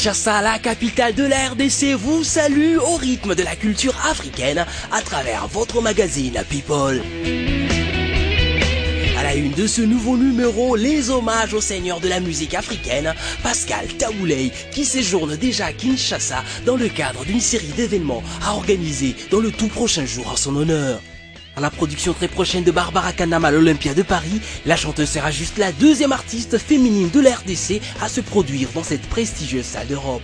Kinshasa, la capitale de la RDC, vous salue au rythme de la culture africaine à travers votre magazine People. À la une de ce nouveau numéro, les hommages au seigneur de la musique africaine, Pascal Tabouley, qui séjourne déjà à Kinshasa dans le cadre d'une série d'événements à organiser dans le tout prochain jour en son honneur. À la production très prochaine de Barbara Kanam à l'Olympia de Paris, la chanteuse sera juste la deuxième artiste féminine de la RDC à se produire dans cette prestigieuse salle d'Europe.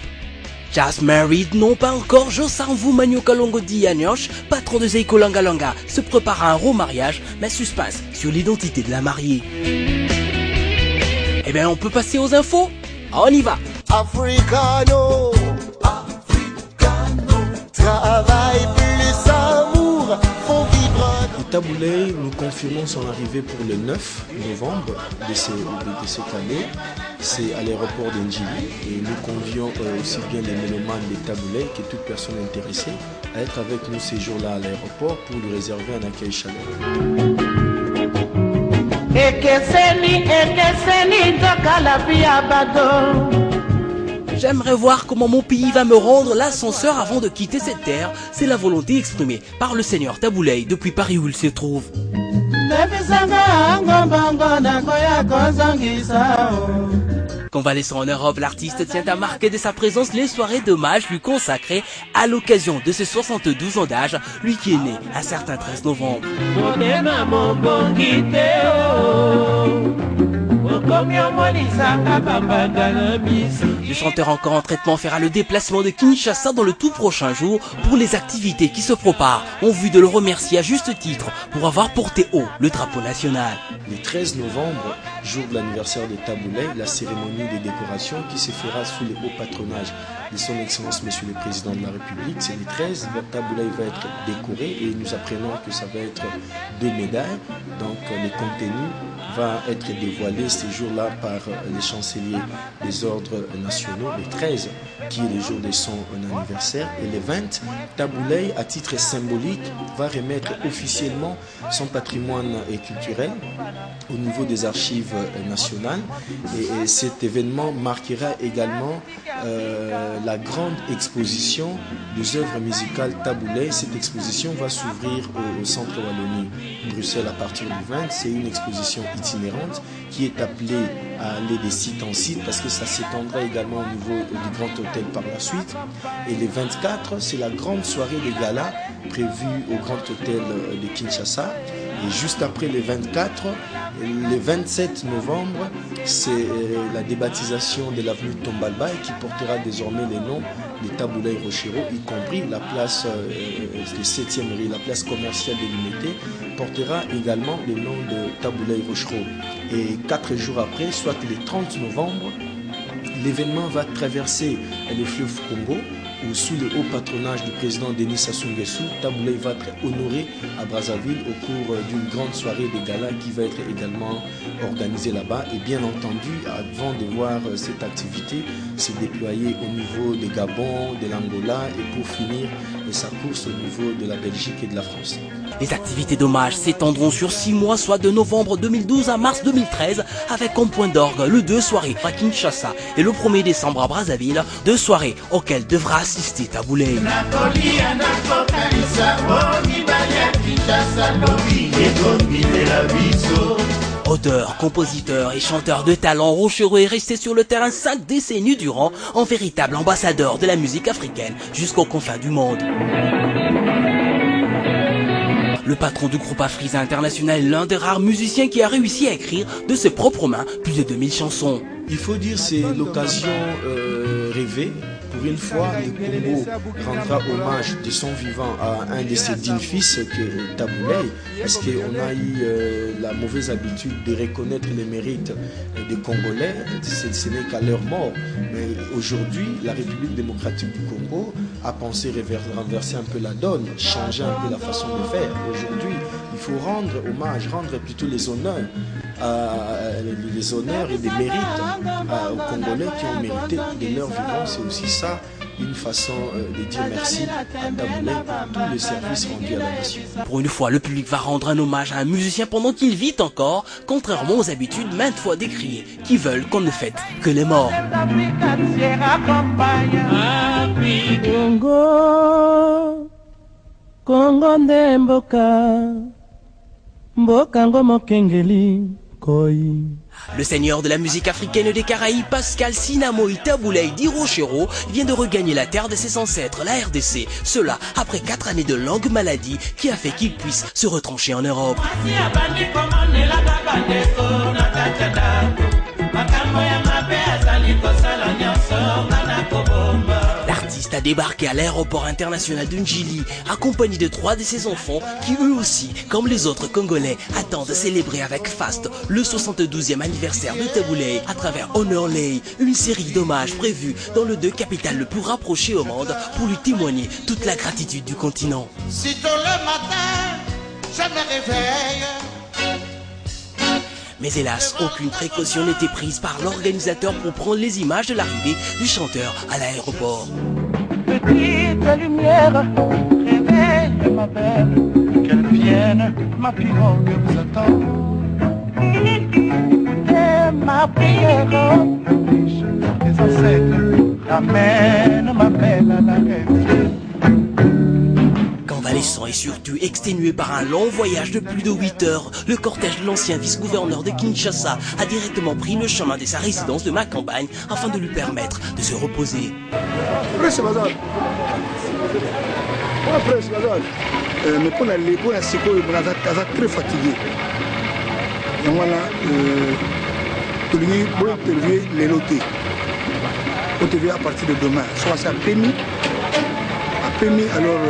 Just Married, non pas encore, Josanvu Manioka Longo Dianyosh, patron de Zeiko Langa Langa, se prépare à un remariage, mais suspense sur l'identité de la mariée. Eh bien, on peut passer aux infos? On y va! Africano, travail plus amour, font vivre. Tabouley, nous confirmons son arrivée pour le 9 novembre de cette année. C'est à l'aéroport d'Ndjili et nous convions aussi bien les mélomanes de Tabouley que toute personne intéressée à être avec nous ces jours-là à l'aéroport pour lui réserver un accueil chaleureux. J'aimerais voir comment mon pays va me rendre l'ascenseur avant de quitter cette terre. C'est la volonté exprimée par le seigneur Tabouley depuis Paris où il se trouve. Convalescent en Europe, l'artiste tient à marquer de sa présence les soirées d'hommage lui consacrées à l'occasion de ses 72 ans d'âge, lui qui est né un certain 13 novembre. Le chanteur encore en traitement fera le déplacement de Kinshasa dans le tout prochain jour pour les activités qui se préparent en vue de le remercier à juste titre pour avoir porté haut le drapeau national. Le 13 novembre, jour de l'anniversaire de Tabouley, la cérémonie de décoration qui se fera sous le haut patronage de son Excellence Monsieur le Président de la République. C'est le 13, Tabouley va être décoré et nous apprenons que ça va être 2 médailles. Donc le contenu va être dévoilé ces jours-là par les chanceliers des ordres nationaux, le 13 qui est le jour de son anniversaire, et le 20, Tabouley, à titre symbolique, va remettre officiellement son patrimoine culturel au niveau des archives nationales, et cet événement marquera également la grande exposition des œuvres musicales Tabouley. Cette exposition va s'ouvrir au centre Wallonie Bruxelles à partir du 20. C'est une exposition itinérante qui est appelée à aller de site en site parce que ça s'étendra également au niveau du Grand Hôtel par la suite. Et les 24, c'est la grande soirée de gala prévue au Grand Hôtel de Kinshasa. Et juste après les 24, le 27 novembre, c'est la débaptisation de l'avenue Tombalba qui portera désormais les noms de Tabouley Rochero, y compris la place de 7e rue, la place commerciale délimitée, portera également le nom de Tabouley Rochero. Et 4 jours après, soit le 30 novembre, l'événement va traverser le fleuve Congo, où sous le haut patronage du président Denis Sassou Nguesso, Tabouley va être honoré à Brazzaville au cours d'une grande soirée de gala qui va être également organisée là-bas. Et bien entendu, avant de voir cette activité se déployer au niveau de Gabon, de l'Angola et pour finir sa course au niveau de la Belgique et de la France. Les activités d'hommage s'étendront sur 6 mois, soit de novembre 2012 à mars 2013, avec comme point d'orgue le 2 soirées à Kinshasa et le 1er décembre à Brazzaville, 2 soirées auxquelles devra assister Tabouley. Auteur, compositeur et chanteur de talent, Rochero est resté sur le terrain 5 décennies durant, en véritable ambassadeur de la musique africaine jusqu'aux confins du monde. Le patron du groupe Afrisa International est l'un des rares musiciens qui a réussi à écrire de ses propres mains plus de 2000 chansons. Il faut dire que c'est l'occasion rêvée. Pour une fois, le Congo rendra hommage de son vivant à un de ses dignes fils, Tabouley, parce qu'on a eu la mauvaise habitude de reconnaître les mérites des Congolais. Ce n'est qu'à leur mort. Mais aujourd'hui, la République démocratique du Congo a pensé renverser un peu la donne, changer un peu la façon de faire. Aujourd'hui, il faut rendre hommage, rendre plutôt les honneurs et des mérites aux Congolais qui ont mérité de leur vivant. C'est aussi ça une façon de dire merci à Taboulay pour tous les services rendus à la nation. Pour une fois, le public va rendre un hommage à un musicien pendant qu'il vit encore, contrairement aux habitudes maintes fois décriées qui veulent qu'on ne fête que les morts. Congo, Congo nde mboka ngomo kengeli koi. Le seigneur de la musique africaine des Caraïbes, Pascal Sinamoï Taboulay d'Hiroshiro, vient de regagner la terre de ses ancêtres, la RDC. Cela après 4 années de longue maladie qui a fait qu'il puisse se retrancher en Europe. L'artiste a débarqué à l'aéroport international de Njili, accompagné de 3 de ses enfants qui eux aussi, comme les autres Congolais, attendent de célébrer avec faste le 72e anniversaire de Taboulay à travers Honor Lay, une série d'hommages prévus dans le 2 capitales le plus rapproché au monde pour lui témoigner toute la gratitude du continent. Sitôt le matin, je me réveille. Mais hélas, aucune précaution n'était prise par l'organisateur pour prendre les images de l'arrivée du chanteur à l'aéroport. Petite lumière, réveille ma belle, qu'elle vienne, ma pirogue vous attend. Et ma prière, les ancêtres, amène ma belle à la rêve. Convalescent et surtout exténué par un long voyage de plus de 8 heures, le cortège de l'ancien vice-gouverneur de Kinshasa a directement pris le chemin de sa résidence de Macampagne afin de lui permettre de se reposer. Mais pour la sécurité, on est très fatigué. Et voilà, tout le monde peut interviewer les lotés. On te à partir de demain. Soit ça a permis alors.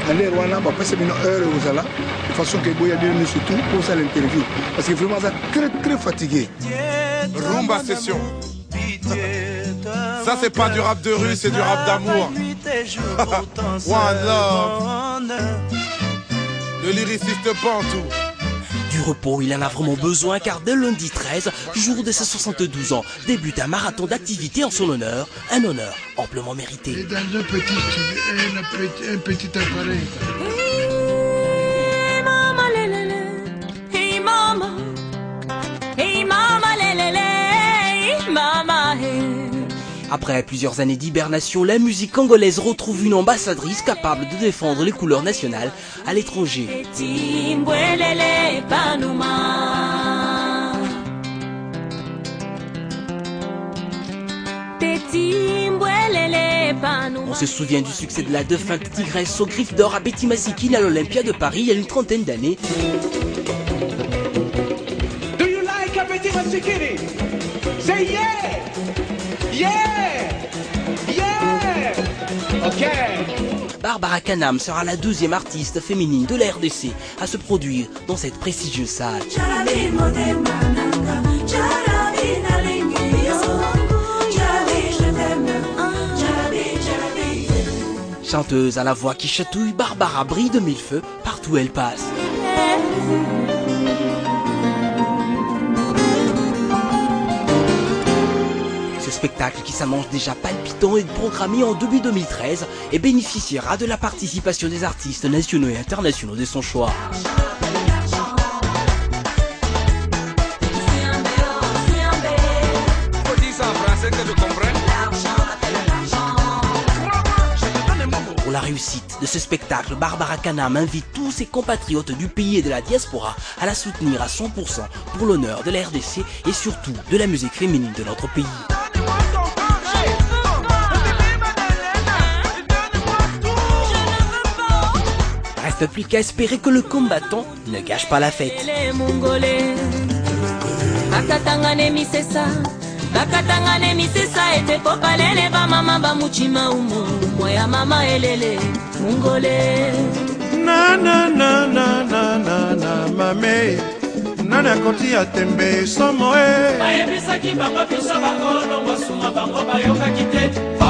Aller Rwanda, bah passer une heure aux Ala, de façon que Boya donne surtout pour ça l'interview. Parce que vraiment, ça très fatigué. Rumba session. Ça, c'est pas du rap de rue, c'est du rap d'amour. One love. Le lyriciste Pantou. Du repos, il en a vraiment besoin car dès lundi 13, jour de ses 72 ans, débute un marathon d'activité en son honneur, un honneur amplement mérité. Et dans un petit appareil. Hey mama lelele, hey mama, hey mama lelele, hey mama hey. Après plusieurs années d'hibernation, la musique congolaise retrouve une ambassadrice capable de défendre les couleurs nationales à l'étranger. On se souvient du succès de la défunte tigresse aux griffes d'or à Betty Masikine à l'Olympia de Paris il y a une trentaine d'années. Do you like a Betty Masikini? Say yeah! Yeah! Yeah! Ok. Barbara Kanam sera la 2e artiste féminine de la RDC à se produire dans cette prestigieuse salle. Chanteuse à la voix qui chatouille, Barbara brille de mille feux partout où elle passe. Ce spectacle qui s'annonce déjà palpitant est programmé en début 2013 et bénéficiera de la participation des artistes nationaux et internationaux de son choix. Pour la réussite de ce spectacle, Barbara Kanam invite tous ses compatriotes du pays et de la diaspora à la soutenir à 100% pour l'honneur de la RDC et surtout de la musique féminine de notre pays. Reste plus qu'à espérer que le combattant ne gâche pas la fête. Bakatangane misesa ete popalele ba mama ba muchima umo moya mama elele mungole Na na na na na na na mame nana koti atembe somo e Bayebisa ki bango biso bango longo suma bango bayoka kite Fo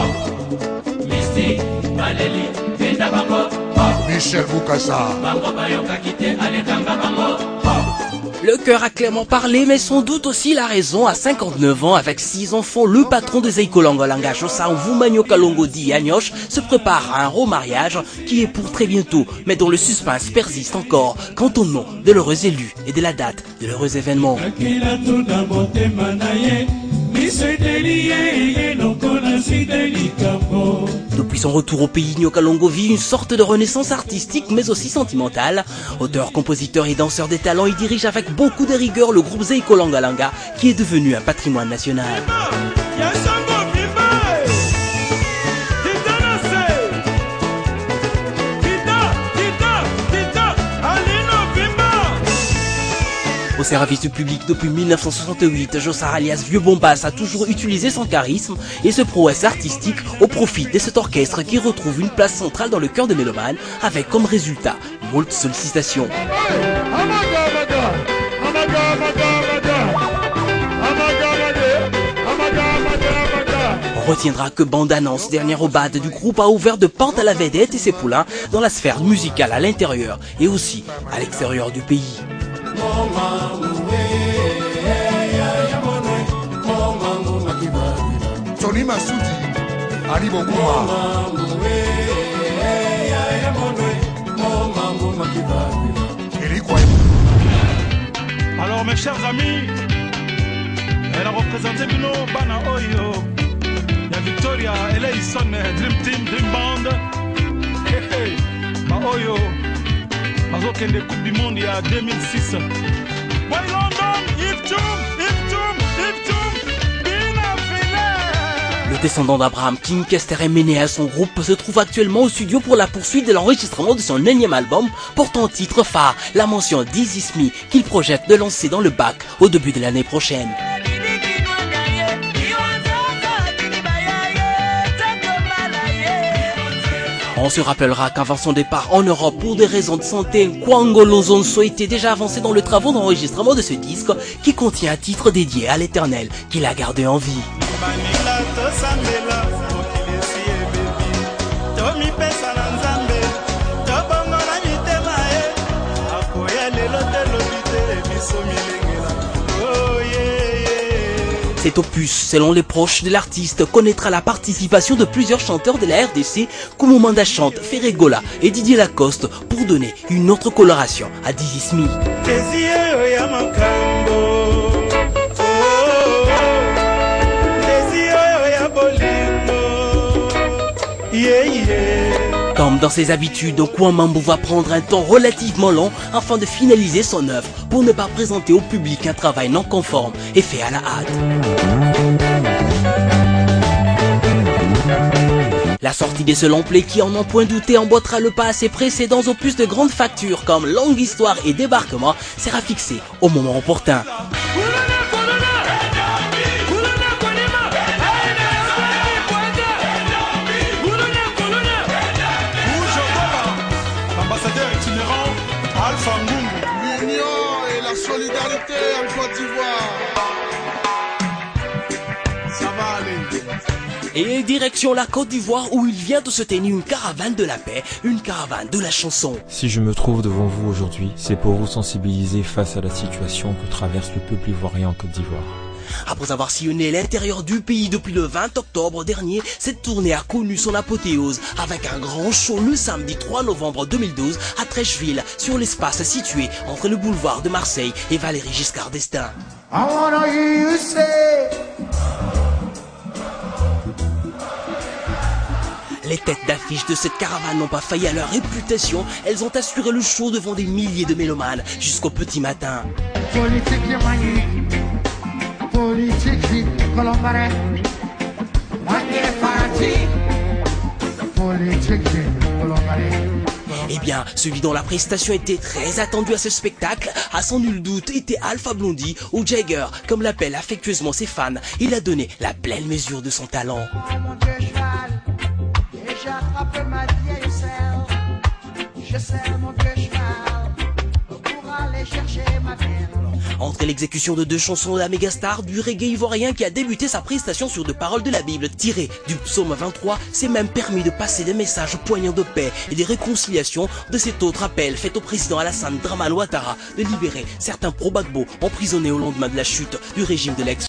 Misty Maleli Venda bango Fo Michel Boukassa. Bango bayoka kite alekanga bango Fo Le cœur a clairement parlé, mais sans doute aussi la raison. À 59 ans, avec 6 enfants, le patron de Zeikolanga Josa, Vumanyo Kalongo Di Agnoche, se prépare à un remariage qui est pour très bientôt, mais dont le suspense persiste encore quant au nom de l'heureux élu et de la date de l'heureux événement. Depuis son retour au pays, Nyokalongo vit une sorte de renaissance artistique mais aussi sentimentale. Auteur, compositeur et danseur des talents, il dirige avec beaucoup de rigueur le groupe Zeikolanga qui est devenu un patrimoine national. Au service du public depuis 1968, Josa alias Vieux Bombas a toujours utilisé son charisme et ses prouesses artistiques au profit de cet orchestre qui retrouve une place centrale dans le cœur des mélomanes avec comme résultat moult sollicitations. On retiendra que Bande Annonce, dernière obade du groupe, a ouvert de pente à la vedette et ses poulains dans la sphère musicale à l'intérieur et aussi à l'extérieur du pays. Tony Massoudi, Ali Bokuma. Alors mes chers amis, elle a représenté Bino Bana Oyo. Il y a Victoria, Eleison, Dream Team, Dream Band. Hey, hey, Ma Oyo. Mazoken de Coupe du Monde il y a 2006. Boy London, Iptum, Bina Filet. Le descendant d'Abraham, King Kester et Ménéa, son groupe, se trouve actuellement au studio pour la poursuite de l'enregistrement de son énième album, portant titre phare, la mention This Is Me, qu'il projette de lancer dans le bac au début de l'année prochaine. On se rappellera qu'avant son départ en Europe pour des raisons de santé, Kwango Lozonso était déjà avancé dans le travail d'enregistrement de ce disque qui contient un titre dédié à l'Éternel qu'il a gardé en vie. Cet opus, selon les proches de l'artiste, connaîtra la participation de plusieurs chanteurs de la RDC comme Manda Chante, Ferregola et Didier Lacoste pour donner une autre coloration à This Is Me. Comme dans ses habitudes, Kwamambo va prendre un temps relativement long afin de finaliser son œuvre pour ne pas présenter au public un travail non conforme et fait à la hâte. La sortie de ce long play qui, en n'en point douté, emboîtera le pas à ses précédents opus de grandes factures comme Longue Histoire et Débarquement sera fixé au moment opportun. L'union et la solidarité en Côte d'Ivoire. Ça va aller. Et direction la Côte d'Ivoire où il vient de se tenir une caravane de la paix, une caravane de la chanson. Si je me trouve devant vous aujourd'hui, c'est pour vous sensibiliser face à la situation que traverse le peuple ivoirien en Côte d'Ivoire. Après avoir sillonné l'intérieur du pays depuis le 20 octobre dernier, cette tournée a connu son apothéose avec un grand show le samedi 3 novembre 2012 à Trècheville, sur l'espace situé entre le boulevard de Marseille et Valéry Giscard d'Estaing. Les têtes d'affiche de cette caravane n'ont pas failli à leur réputation, elles ont assuré le show devant des milliers de mélomanes jusqu'au petit matin. Eh bien, celui dont la prestation était très attendue à ce spectacle, à sans nul doute, était Alpha Blondy ou Jagger, comme l'appellent affectueusement ses fans. Il a donné la pleine mesure de son talent. Je sers mon vieux cheval pour aller Entre l'exécution de 2 chansons de la mégastar du reggae ivoirien qui a débuté sa prestation sur 2 paroles de la Bible tirées du psaume 23, s'est même permis de passer des messages poignants de paix et de réconciliation de cet autre appel fait au président Alassane Dramane Ouattara de libérer certains pro-Gbagbo emprisonnés au lendemain de la chute du régime de l'ex